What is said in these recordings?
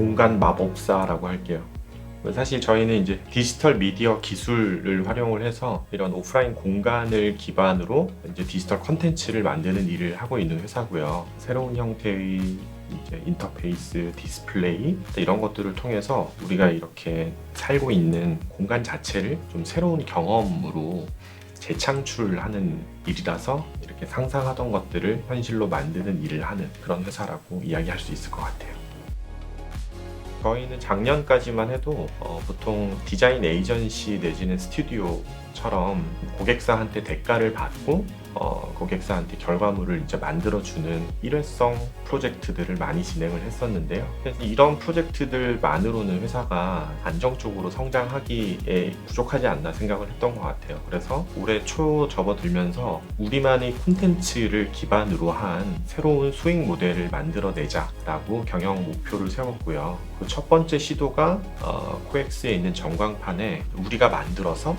공간 마법사라고 할게요. 사실 저희는 이제 디지털 미디어 기술을 활용을 해서 이런 오프라인 공간을 기반으로 이제 디지털 콘텐츠를 만드는 일을 하고 있는 회사고요. 새로운 형태의 이제 인터페이스, 디스플레이 이런 것들을 통해서 우리가 이렇게 살고 있는 공간 자체를 좀 새로운 경험으로 재창출하는 일이라서 이렇게 상상하던 것들을 현실로 만드는 일을 하는 그런 회사라고 이야기할 수 있을 것 같아요. 저희는 작년까지만 해도 보통 디자인 에이전시 내지는 스튜디오처럼 고객사한테 대가를 받고 고객사한테 결과물을 이제 만들어주는 일회성 프로젝트들을 많이 진행을 했었는데요. 그래서 이런 프로젝트들만으로는 회사가 안정적으로 성장하기에 부족하지 않나 생각을 했던 것 같아요. 그래서 올해 초 접어들면서 우리만의 콘텐츠를 기반으로 한 새로운 수익 모델을 만들어내자라고 경영 목표를 세웠고요. 그 첫 번째 시도가 코엑스에 있는 전광판에 우리가 만들어서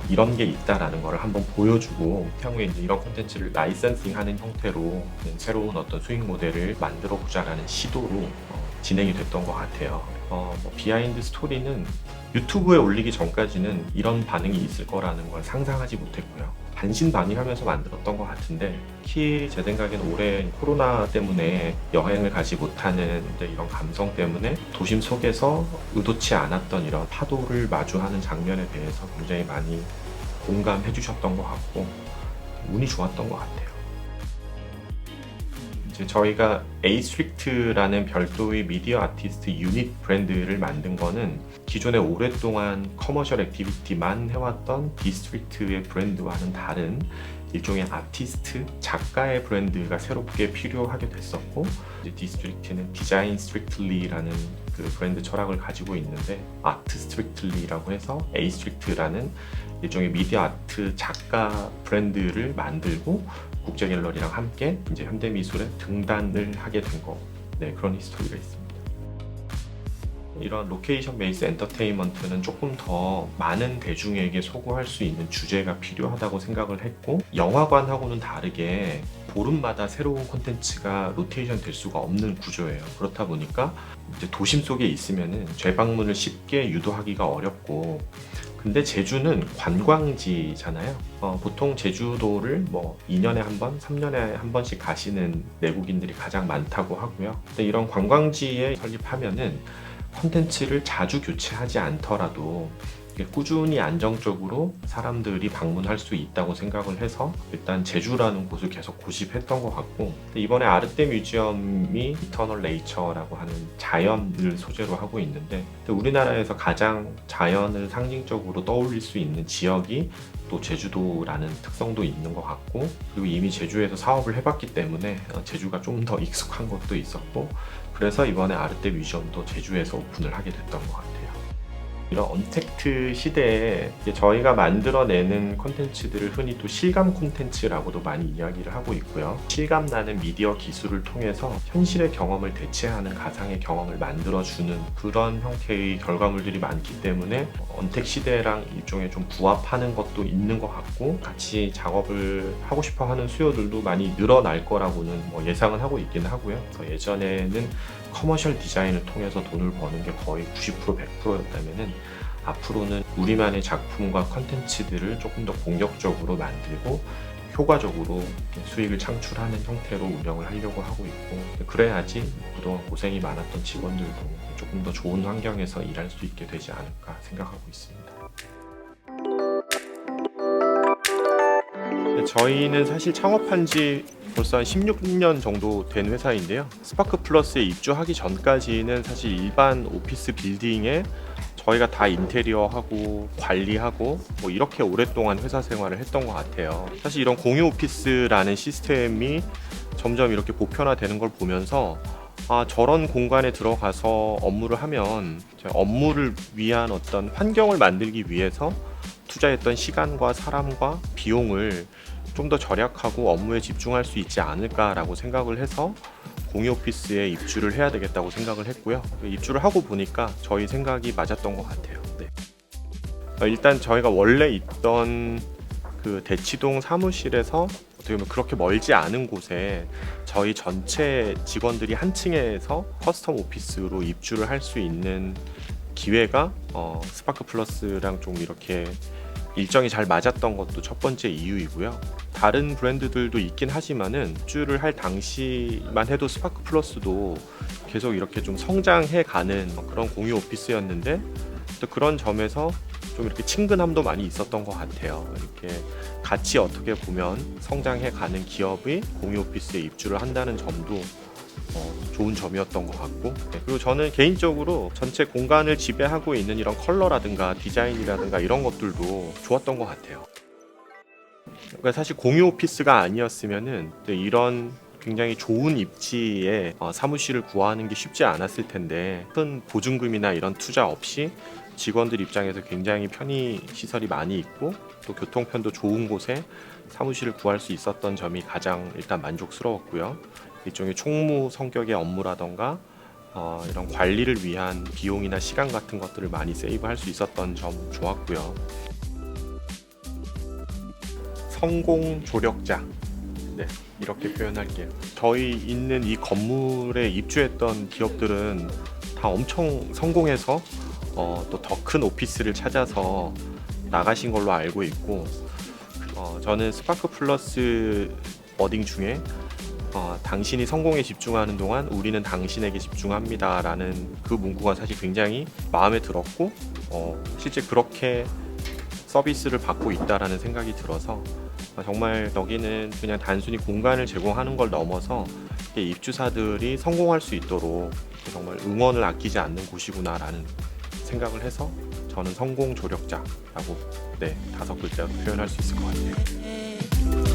이런 게 있다라는 걸 한번 보여주고 향후에 이제 이런 콘텐츠를 라이선싱하는 형태로 새로운 어떤 수익 모델을 만들어 보자라는 시도로 진행이 됐던 것 같아요. 비하인드 스토리는 유튜브에 올리기 전까지는 이런 반응이 있을 거라는 걸 상상하지 못했고요. 반신반의하면서 만들었던 것 같은데 특히 제 생각에는 올해 코로나 때문에 여행을 가지 못하는 이런 감성 때문에 도심 속에서 의도치 않았던 이런 파도를 마주하는 장면에 대해서 굉장히 많이 공감해 주셨던 것 같고 운이 좋았던 것 같아요. 이제 저희가 에이스트릭트라는 별도의 미디어 아티스트 유닛 브랜드를 만든 거는 기존에 오랫동안 커머셜 액티비티만 해왔던 디스트릭트의 브랜드와는 다른 일종의 아티스트, 작가의 브랜드가 새롭게 필요하게 됐었고 이제 디스트릭트는 디자인 스트릭틀리라는 그 브랜드 철학을 가지고 있는데 아트 스트릭틀리라고 해서 에이스트릭트라는 일종의 미디어 아트 작가 브랜드를 만들고 국제갤러리랑 함께 이제 현대미술에 등단을 하게 된 거, 네, 그런 히스토리가 있습니다. 이런 로케이션 베이스 엔터테인먼트는 조금 더 많은 대중에게 소구할 수 있는 주제가 필요하다고 생각을 했고 영화관하고는 다르게 보름마다 새로운 콘텐츠가 로테이션 될 수가 없는 구조예요. 그렇다 보니까 이제 도심 속에 있으면은 재방문을 쉽게 유도하기가 어렵고 근데 제주는 관광지잖아요. 보통 제주도를 뭐 2년에 한 번, 3년에 한 번씩 가시는 내국인들이 가장 많다고 하고요. 근데 이런 관광지에 설립하면은 콘텐츠를 자주 교체하지 않더라도 꾸준히 안정적으로 사람들이 방문할 수 있다고 생각을 해서 일단 제주라는 곳을 계속 고집했던 것 같고 이번에 아르떼 뮤지엄이 이터널 네이처라고 하는 자연을 소재로 하고 있는데 우리나라에서 가장 자연을 상징적으로 떠올릴 수 있는 지역이 또 제주도라는 특성도 있는 것 같고 그리고 이미 제주에서 사업을 해봤기 때문에 제주가 좀 더 익숙한 것도 있었고 그래서 이번에 아르떼 뮤지엄도 제주에서 오픈을 하게 됐던 것 같아요. 이런 언택트 시대에 저희가 만들어내는 콘텐츠들을 흔히 또 실감 콘텐츠라고도 많이 이야기를 하고 있고요. 실감나는 미디어 기술을 통해서 현실의 경험을 대체하는 가상의 경험을 만들어주는 그런 형태의 결과물들이 많기 때문에 언택 시대랑 일종의 좀 부합하는 것도 있는 것 같고 같이 작업을 하고 싶어 하는 수요들도 많이 늘어날 거라고는 뭐 예상은 하고 있긴 하고요. 예전에는 커머셜 디자인을 통해서 돈을 버는 게 거의 90% 100%였다면은 앞으로는 우리만의 작품과 컨텐츠들을 조금 더 공격적으로 만들고 효과적으로 수익을 창출하는 형태로 운영을 하려고 하고 있고 그래야지 그동안 고생이 많았던 직원들도 조금 더 좋은 환경에서 일할 수 있게 되지 않을까 생각하고 있습니다. 저희는 사실 창업한 지 벌써 한 16년 정도 된 회사인데요. 스파크 플러스에 입주하기 전까지는 사실 일반 오피스 빌딩에 저희가 다 인테리어하고 관리하고 뭐 이렇게 오랫동안 회사 생활을 했던 것 같아요. 사실 이런 공유 오피스라는 시스템이 점점 이렇게 보편화되는 걸 보면서 저런 공간에 들어가서 업무를 하면 업무를 위한 어떤 환경을 만들기 위해서 투자했던 시간과 사람과 비용을 좀 더 절약하고 업무에 집중할 수 있지 않을까라고 생각을 해서 공유 오피스에 입주를 해야 되겠다고 생각을 했고요. 입주를 하고 보니까 저희 생각이 맞았던 것 같아요. 네. 일단 저희가 원래 있던 그 대치동 사무실에서 어떻게 보면 그렇게 멀지 않은 곳에 저희 전체 직원들이 한 층에서 커스텀 오피스로 입주를 할 수 있는 기회가 스파크 플러스랑 좀 이렇게 일정이 잘 맞았던 것도 첫 번째 이유이고요. 다른 브랜드들도 있긴 하지만은 입주를 할 당시만 해도 스파크 플러스도 계속 이렇게 좀 성장해 가는 그런 공유 오피스였는데, 또 그런 점에서 좀 이렇게 친근함도 많이 있었던 것 같아요. 이렇게 같이 어떻게 보면 성장해 가는 기업이 공유 오피스에 입주를 한다는 점도 좋은 점이었던 것 같고, 그리고 저는 개인적으로 전체 공간을 지배하고 있는 이런 컬러라든가 디자인이라든가 이런 것들도 좋았던 것 같아요. 그러니까 사실 공유 오피스가 아니었으면은 이런 굉장히 좋은 입지에 사무실을 구하는 게 쉽지 않았을 텐데, 큰 보증금이나 이런 투자 없이 직원들 입장에서 굉장히 편의 시설이 많이 있고 또 교통편도 좋은 곳에 사무실을 구할 수 있었던 점이 가장 일단 만족스러웠고요. 일종의 총무 성격의 업무라던가 이런 관리를 위한 비용이나 시간 같은 것들을 많이 세이브할 수 있었던 점 좋았고요. 성공 조력자, 네, 이렇게 표현할게요. 저희 있는 이 건물에 입주했던 기업들은 다 엄청 성공해서 또 더 큰 오피스를 찾아서 나가신 걸로 알고 있고, 저는 스파크 플러스 워딩 중에 당신이 성공에 집중하는 동안 우리는 당신에게 집중합니다 라는 그 문구가 사실 굉장히 마음에 들었고, 실제 그렇게 서비스를 받고 있다라는 생각이 들어서 정말 여기는 그냥 단순히 공간을 제공하는 걸 넘어서 입주사들이 성공할 수 있도록 정말 응원을 아끼지 않는 곳이구나 라는 생각을 해서 저는 성공 조력자라고 5글자로 표현할 수 있을 것 같아요.